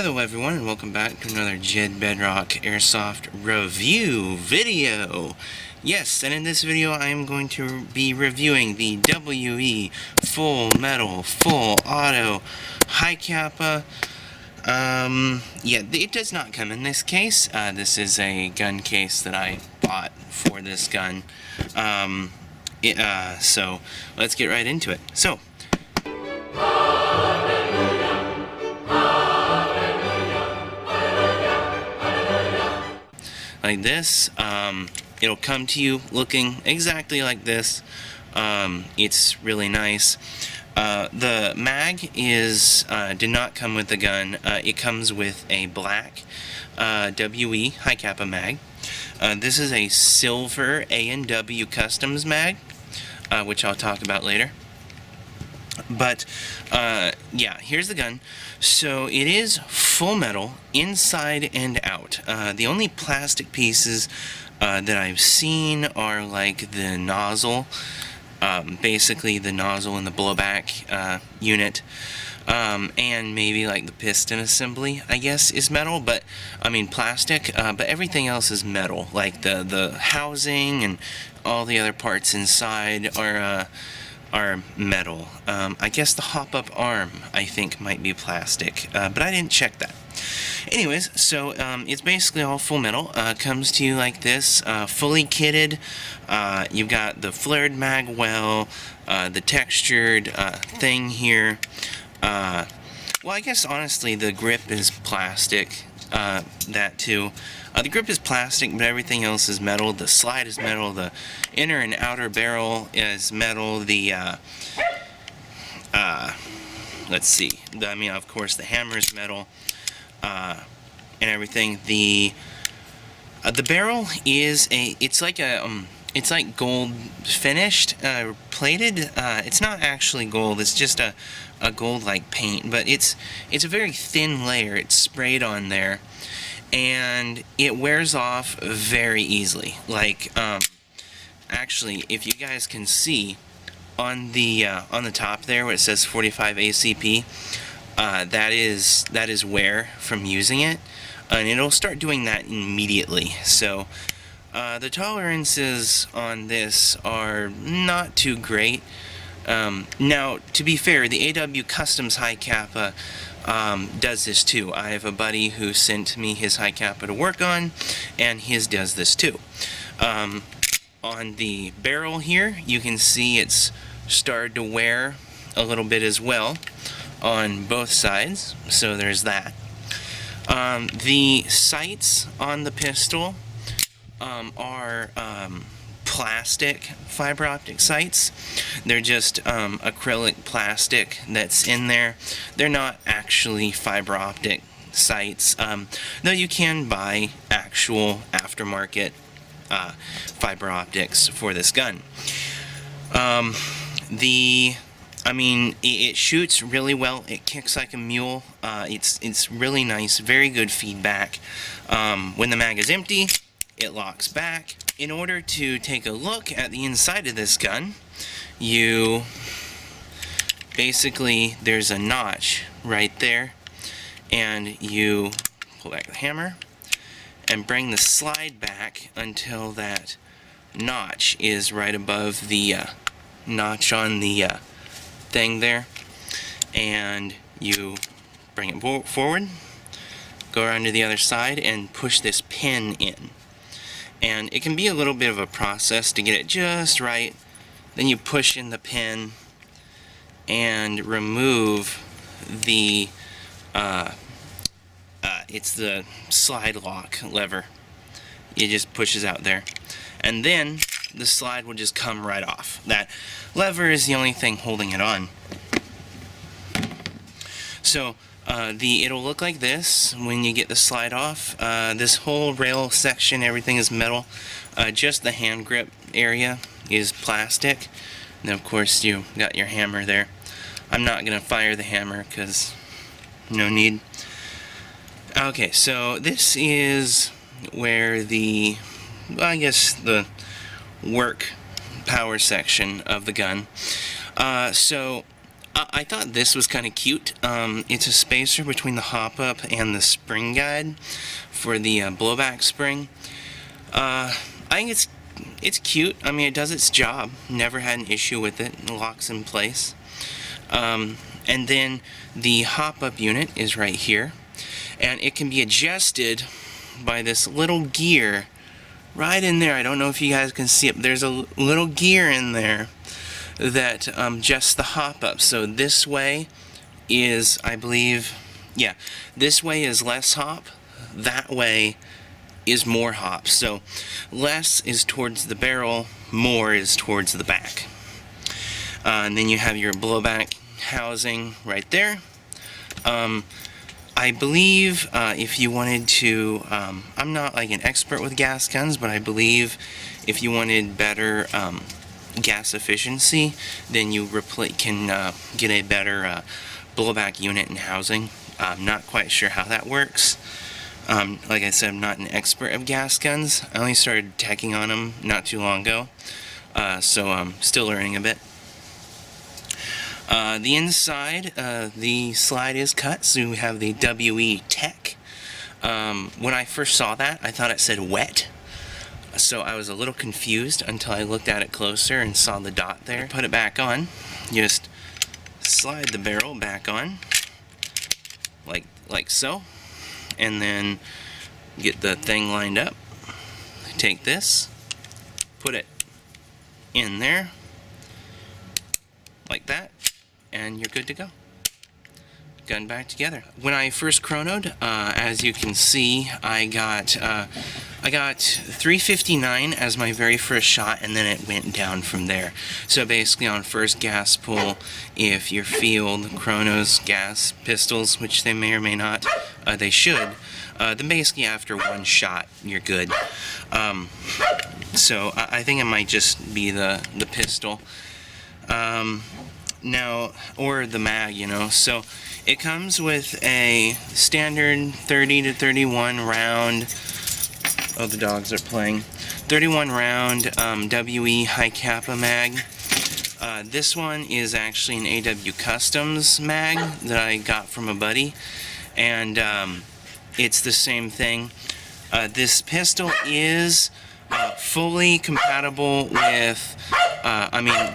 Hello everyone and welcome back to another JedBedrock Airsoft review video. Yes, and in this video I am going to be reviewing the WE Full Metal Full Auto Hicapa. Yeah, it does not come in this case. This is a gun case that I bought for this gun. So let's get right into it. So, like this, it'll come to you looking exactly like this. It's really nice. The mag did not come with the gun. It comes with a black WE Hicapa mag. This is a silver A&W Customs mag, which I'll talk about later. But yeah, here's the gun. So it is full metal inside and out. The only plastic pieces that I've seen are like the nozzle, basically the nozzle and the blowback unit, and maybe like the piston assembly, I guess, is metal, but I mean plastic, but everything else is metal, like the housing and all the other parts inside are metal. I guess the hop-up arm, I think, might be plastic, but I didn't check that. Anyways, so it's basically all full metal. Comes to you like this, fully kitted. You've got the flared mag well, the textured thing here. Well, I guess honestly the grip is plastic. That too. The grip is plastic, but everything else is metal. The slide is metal. The inner and outer barrel is metal. The let's see. I mean, of course, the hammer is metal, and everything. The barrel is it's like gold finished, plated. It's not actually gold. It's just a gold like paint, but it's a very thin layer. It's sprayed on there, and it wears off very easily. Like actually, if you guys can see on the top there where it says 45 ACP, that is wear from using it, and it'll start doing that immediately. So the tolerances on this are not too great. Now, to be fair, the AW Customs Hicapa does this too. I have a buddy who sent me his Hicapa to work on, and his does this too. On the barrel here, you can see it's started to wear a little bit as well on both sides, so there's that. The sights on the pistol are plastic fiber optic sights. They're just acrylic plastic that's in there. They're not actually fiber optic sights, though you can buy actual aftermarket fiber optics for this gun. I mean, it shoots really well. It kicks like a mule. It's really nice. Very good feedback. When the mag is empty, it locks back. In order to take a look at the inside of this gun, you basically, there's a notch right there, and you pull back the hammer and bring the slide back until that notch is right above the notch on the thing there, and you bring it forward, go around to the other side, and push this pin in. And it can be a little bit of a process to get it just right. Then you push in the pin and remove the it's the slide lock lever. It just pushes out there, and then the slide will just come right off. That lever is the only thing holding it on. So it'll look like this when you get the slide off. This whole rail section, everything is metal. Just the hand grip area is plastic. And of course you got your hammer there. I'm not gonna fire the hammer because no need. Okay, so this is where I guess the work power section of the gun. So I thought this was kind of cute. It's a spacer between the hop-up and the spring guide for the blowback spring. I think it's cute. I mean, it does its job. Never had an issue with it. It locks in place. And then the hop-up unit is right here, and it can be adjusted by this little gear right in there. I don't know if you guys can see it, but there's a little gear in there that adjusts the hop-up. So this way is, I believe, yeah, this way is less hop, that way is more hop. So less is towards the barrel, more is towards the back. And then you have your blowback housing right there. I believe if you wanted to, I'm not like an expert with gas guns, but I believe if you wanted better gas efficiency, then you can get a better blowback unit and housing. I'm not quite sure how that works. Like I said, I'm not an expert of gas guns. I only started teching on them not too long ago, so I'm still learning a bit. The inside, the slide is cut, so we have the WE Tech. When I first saw that, I thought it said wet, so I was a little confused until I looked at it closer and saw the dot there. Put it back on, just slide the barrel back on, like so, and then get the thing lined up. Take this, put it in there, like that, and you're good to go. Gun back together. When I first chronoed, as you can see, I got 359 as my very first shot, and then it went down from there. So basically, on first gas pull, if your field chronos gas pistols, which they may or may not, they should, then basically after one shot, you're good. So I think it might just be the pistol. Now, or the mag, you know. So it comes with a standard 30 to 31 round. Oh, the dogs are playing. 31 round WE Hicapa mag. This one is actually an AW Customs mag that I got from a buddy, and it's the same thing. This pistol is fully compatible with,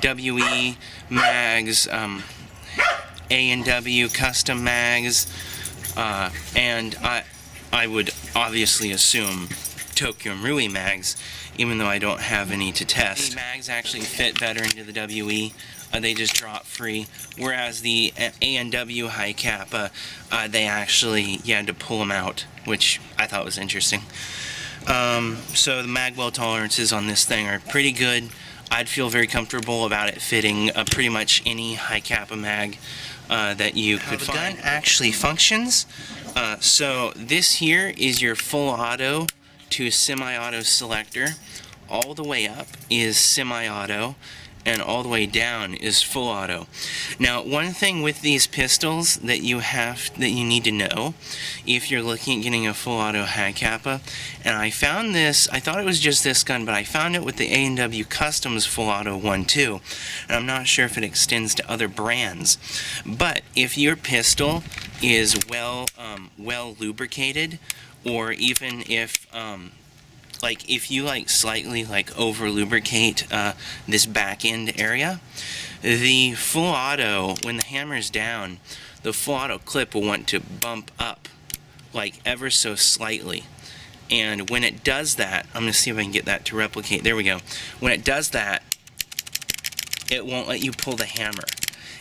WE mags, A&W custom mags, and I would obviously assume Tokyo Marui mags, even though I don't have any to test. The mags actually fit better into the WE. They just drop free, whereas the A&W Hicapa, they actually, you had to pull them out, which I thought was interesting. So the mag well tolerances on this thing are pretty good. I'd feel very comfortable about it fitting pretty much any Hicapa mag that you could find. The gun actually functions. So this here is your full auto to semi-auto selector. All the way up is semi-auto, and all the way down is full auto. Now, one thing with these pistols that you need to know if you're looking at getting a full auto Hicapa, and I found this, I thought it was just this gun, but I found it with the A&W Customs full auto one too, and I'm not sure if it extends to other brands. But if your pistol is well lubricated, or even if if you slightly over lubricate this back end area, the full auto, when the hammer's down, the full auto clip will want to bump up ever so slightly. And when it does that, I'm going to see if I can get that to replicate. There we go. When it does that, it won't let you pull the hammer.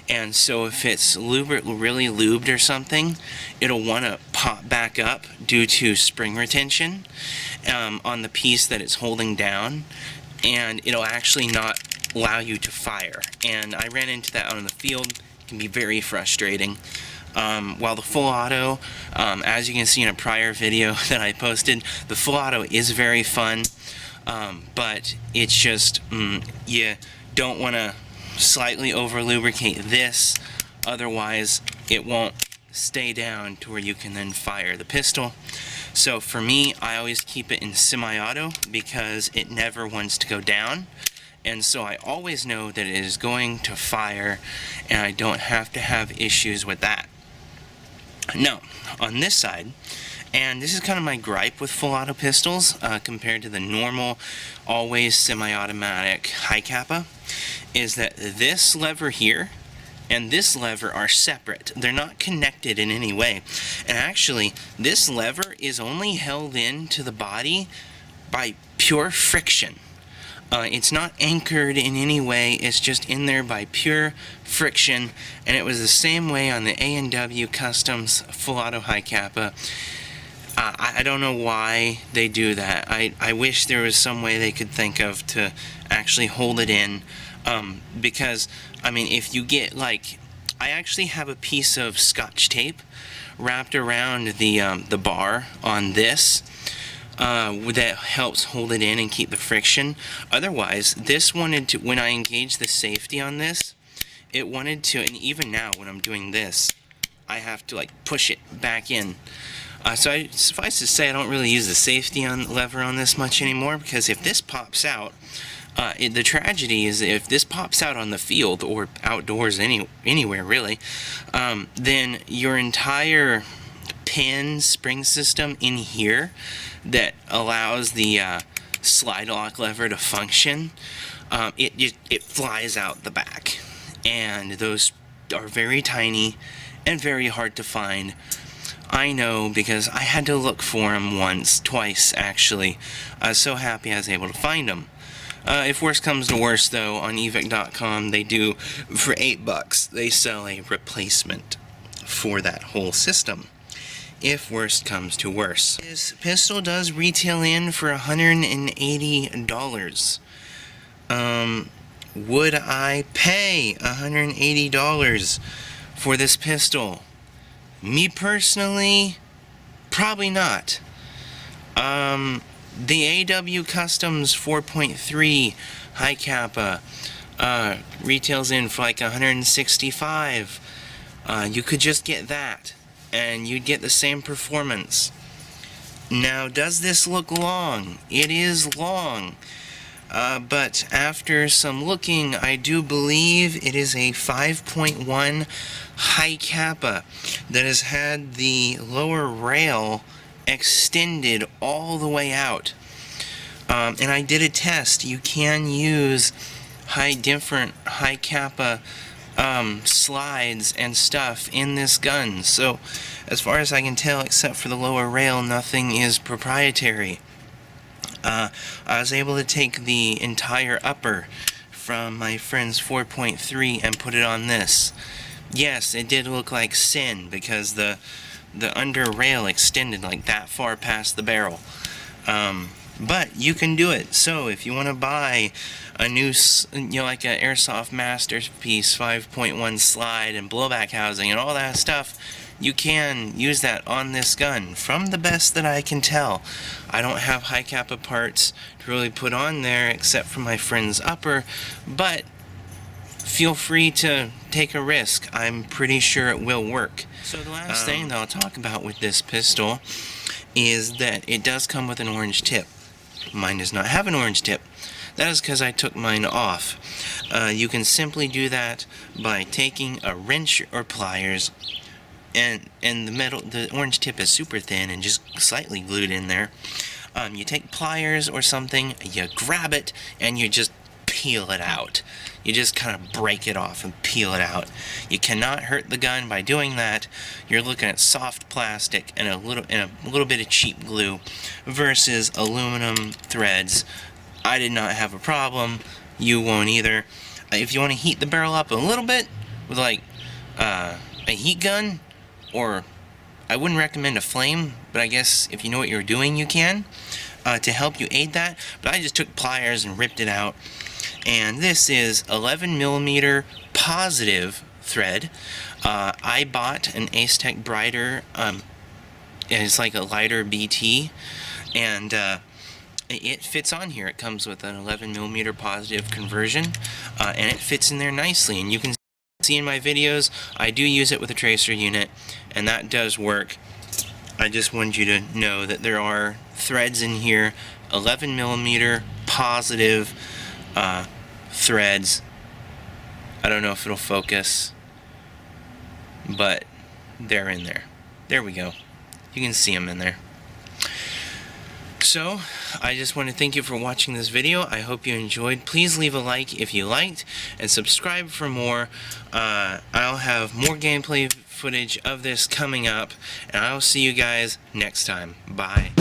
And so if it's really lubed or something, it'll want to pop back up due to spring retention on the piece that it's holding down, and it'll actually not allow you to fire. And I ran into that out in the field. It can be very frustrating. While the full auto, as you can see in a prior video that I posted, the full auto is very fun, but it's just, you don't want to slightly over lubricate this, otherwise it won't stay down to where you can then fire the pistol. So for me, I always keep it in semi-auto because it never wants to go down, And so I always know that it is going to fire, and I don't have to have issues with that. Now, on this side, and this is kind of my gripe with full auto pistols compared to the normal, always semi-automatic Hicapa, is that this lever here and this lever are separate. They're not connected in any way. And actually, this lever is only held into the body by pure friction. It's not anchored in any way, it's just in there by pure friction, and it was the same way on the A&W Customs Full Auto Hicapa. I don't know why they do that. I wish there was some way they could think of to actually hold it in, because, I mean, if you get, like, I actually have a piece of Scotch tape wrapped around the bar on this, that helps hold it in and keep the friction. Otherwise, this wanted to, when I engage the safety on this, it wanted to, and even now when I'm doing this, I have to like push it back in. So suffice to say, I don't really use the safety lever on this much anymore, because if this pops out, the tragedy is if this pops out on the field or outdoors, anywhere really, then your entire pin spring system in here that allows the slide lock lever to function, it flies out the back, and those are very tiny and very hard to find. I know, because I had to look for them twice actually. I was so happy I was able to find them. If worse comes to worse though, on evic.com they do, for $8, they sell a replacement for that whole system, if worst comes to worse. This pistol does retail in for $180. Would I pay $180 for this pistol? Me personally, probably not. The AW Customs 4.3 Hicapa retails in for like $165. You could just get that, and you'd get the same performance. Now, does this look long? It is long. But after some looking, I do believe it is a 5.1 Hicapa that has had the lower rail extended all the way out. And I did a test. You can use different Hicapa slides and stuff in this gun. So, as far as I can tell, except for the lower rail, nothing is proprietary. I was able to take the entire upper from my friend's 4.3 and put it on this. Yes, it did look like sin, because the under rail extended like that far past the barrel. But you can do it. So if you want to buy a new, like an Airsoft Masterpiece 5.1 slide and blowback housing and all that stuff, you can use that on this gun. From the best that I can tell, I don't have Hicapa parts to really put on there except for my friend's upper, but feel free to take a risk. I'm pretty sure it will work. So the last thing that I'll talk about with this pistol is that it does come with an orange tip. Mine does not have an orange tip. That is because I took mine off. You can simply do that by taking a wrench or pliers, and the orange tip is super thin and just slightly glued in there. You take pliers or something, you grab it, and you just peel it out. You just kind of break it off and peel it out. You cannot hurt the gun by doing that. You're looking at soft plastic and a little bit of cheap glue versus aluminum threads. I did not have a problem. You won't either. If you want to heat the barrel up a little bit with like a heat gun, or I wouldn't recommend a flame, but I guess if you know what you're doing, you can to help you aid that. But I just took pliers and ripped it out. And this is 11mm positive thread. I bought an Ace-Tech Brighter. It's like a lighter BT, and it fits on here. It comes with an 11mm positive conversion, and it fits in there nicely. And you can see in my videos, I do use it with a tracer unit, and that does work. I just wanted you to know that there are threads in here, 11mm positive, threads. I don't know if it'll focus, but they're in there. There we go. You can see them in there. So, I just want to thank you for watching this video. I hope you enjoyed. Please leave a like if you liked, and subscribe for more. I'll have more gameplay footage of this coming up, and I'll see you guys next time. Bye.